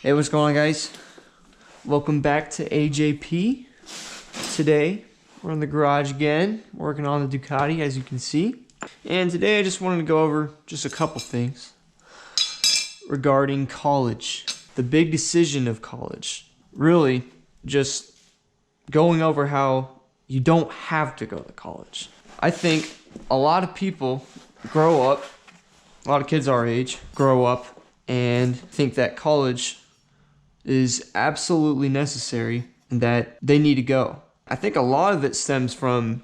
Hey, what's going on, guys? Welcome back to AJP. Today, we're in the garage again, working on the Ducati, as you can see. And today, I just wanted to go over just a couple things regarding college. The big decision of college. Really, just going over how you don't have to go to college. I think a lot of people grow up, a lot of kids our age grow up and think that college is absolutely necessary and that they need to go. I think a lot of it stems from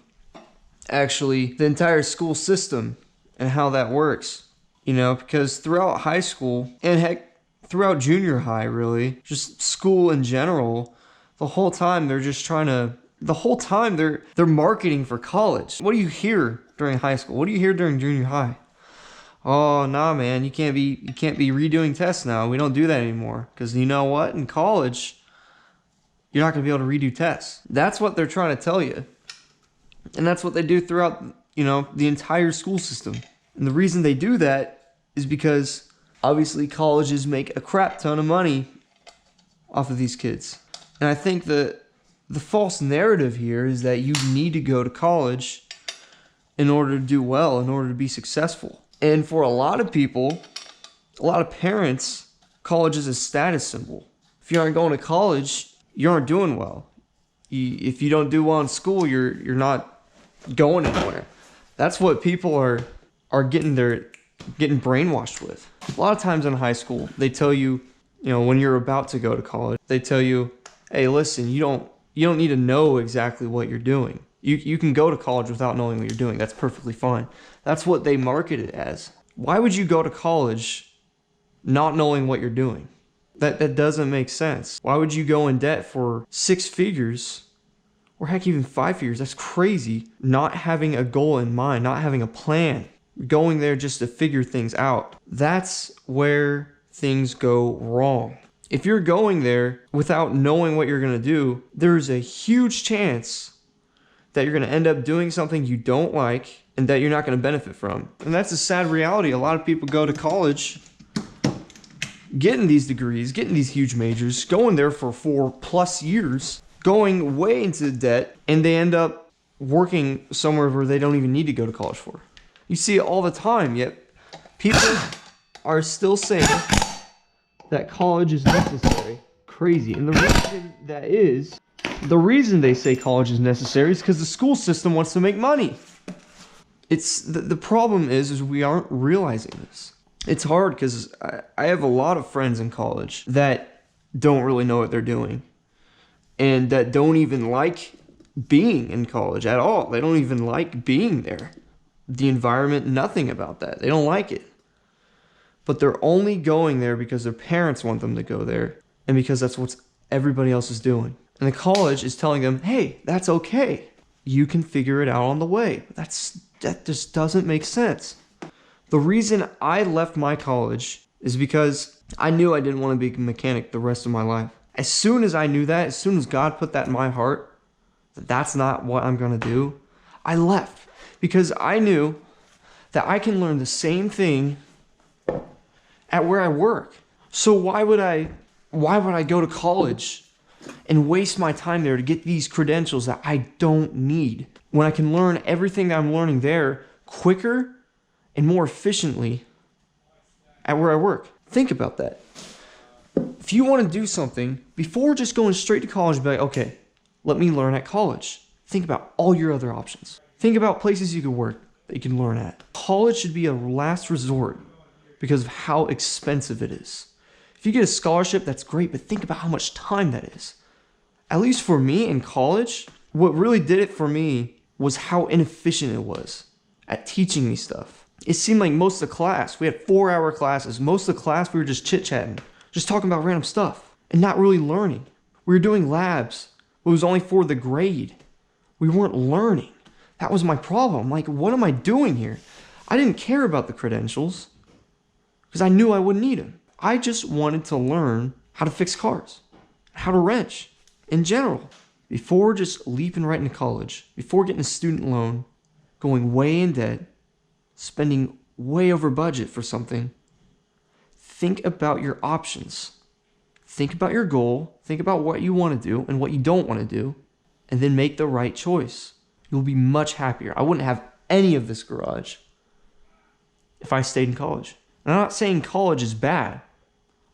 actually the entire school system and how that works. You know, because throughout high school and heck, throughout junior high, really, just school in general, the whole time they're just trying to, the whole time they're marketing for college. What do you hear during high school? What do you hear during junior high? Oh, nah, man, you can't be redoing tests now. We don't do that anymore. Because you know what? In college, you're not going to be able to redo tests. That's what they're trying to tell you. And that's what they do throughout, you know, the entire school system. And the reason they do that is because, obviously, colleges make a crap ton of money off of these kids. And I think the false narrative here is that you need to go to college in order to do well, in order to be successful. And for a lot of people, a lot of parents, college is a status symbol. If you aren't going to college, you aren't doing well. If you don't do well in school, you're not going anywhere. That's what people are getting brainwashed with. A lot of times in high school, they tell you, you know, when you're about to go to college, they tell you, hey, listen, you don't need to know exactly what you're doing. You can go to college without knowing what you're doing. That's perfectly fine. That's what they market it as. Why would you go to college not knowing what you're doing? That doesn't make sense. Why would you go in debt for 6 figures or heck, even 5 figures? That's crazy. Not having a goal in mind, not having a plan, going there just to figure things out. That's where things go wrong. If you're going there without knowing what you're going to do, there's a huge chance that you're going to end up doing something you don't like and that you're not going to benefit from. And that's a sad reality. A lot of people go to college, getting these degrees, getting these huge majors, going there for 4+ years, going way into debt, and they end up working somewhere where they don't even need to go to college for. You see it all the time, yet people are still saying that college is necessary. Crazy. And the reason they say college is necessary is because the school system wants to make money. It's the problem is we aren't realizing this. It's hard because I have a lot of friends in college that don't really know what they're doing and that don't even like being in college at all. They don't even like being there. The environment, nothing about that. They don't like it. But they're only going there because their parents want them to go there and because that's what everybody else is doing. And the college is telling them, hey, that's okay. You can figure it out on the way. That just doesn't make sense. The reason I left my college is because I knew I didn't want to be a mechanic the rest of my life. As soon as I knew that, as soon as God put that in my heart, that that's not what I'm going to do, I left. Because I knew that I can learn the same thing at where I work. So why would I go to college and waste my time there to get these credentials that I don't need when I can learn everything that I'm learning there quicker and more efficiently at where I work? Think about that. If you want to do something, before just going straight to college, be like, okay, let me learn at college. Think about all your other options. Think about places you can work that you can learn at. College should be a last resort because of how expensive it is. If you get a scholarship, that's great, but think about how much time that is. At least for me in college, what really did it for me was how inefficient it was at teaching me stuff. It seemed like most of the class, we had 4-hour classes. Most of the class, we were just chit-chatting, just talking about random stuff and not really learning. We were doing labs. It was only for the grade. We weren't learning. That was my problem. Like, what am I doing here? I didn't care about the credentials because I knew I wouldn't need them. I just wanted to learn how to fix cars, how to wrench in general. Before just leaping right into college, before getting a student loan, going way in debt, spending way over budget for something, think about your options. think about your goal, think about what you want to do and what you don't want to do, and then make the right choice. You'll be much happier. I wouldn't have any of this garage if I stayed in college. And I'm not saying college is bad.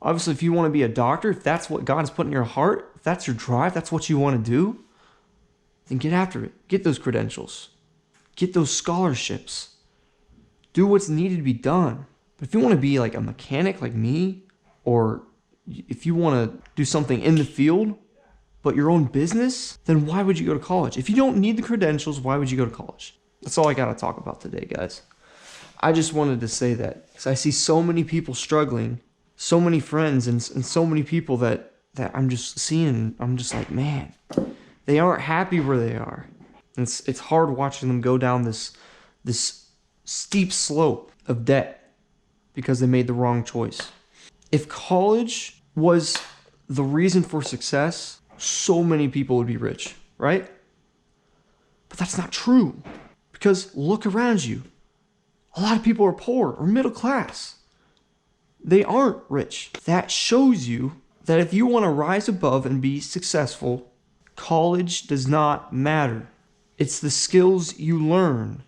Obviously, if you want to be a doctor, if that's what God has put in your heart, if that's your drive, that's what you want to do, then get after it. Get those credentials. Get those scholarships. Do what's needed to be done. But if you want to be like a mechanic like me, or if you want to do something in the field, but your own business, then why would you go to college? If you don't need the credentials, why would you go to college? That's all I got to talk about today, guys. I just wanted to say that because I see so many people struggling, so many friends and so many people that I'm just seeing. I'm just like, man, they aren't happy where they are. And it's hard watching them go down this steep slope of debt because they made the wrong choice. If college was the reason for success, so many people would be rich, right? But that's not true, because look around you. A lot of people are poor or middle class. They aren't rich. That shows you that if you want to rise above and be successful, college does not matter. It's the skills you learn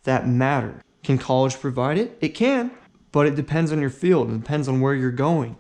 that matter. Can college provide it? It can, but it depends on your field. It depends on where you're going.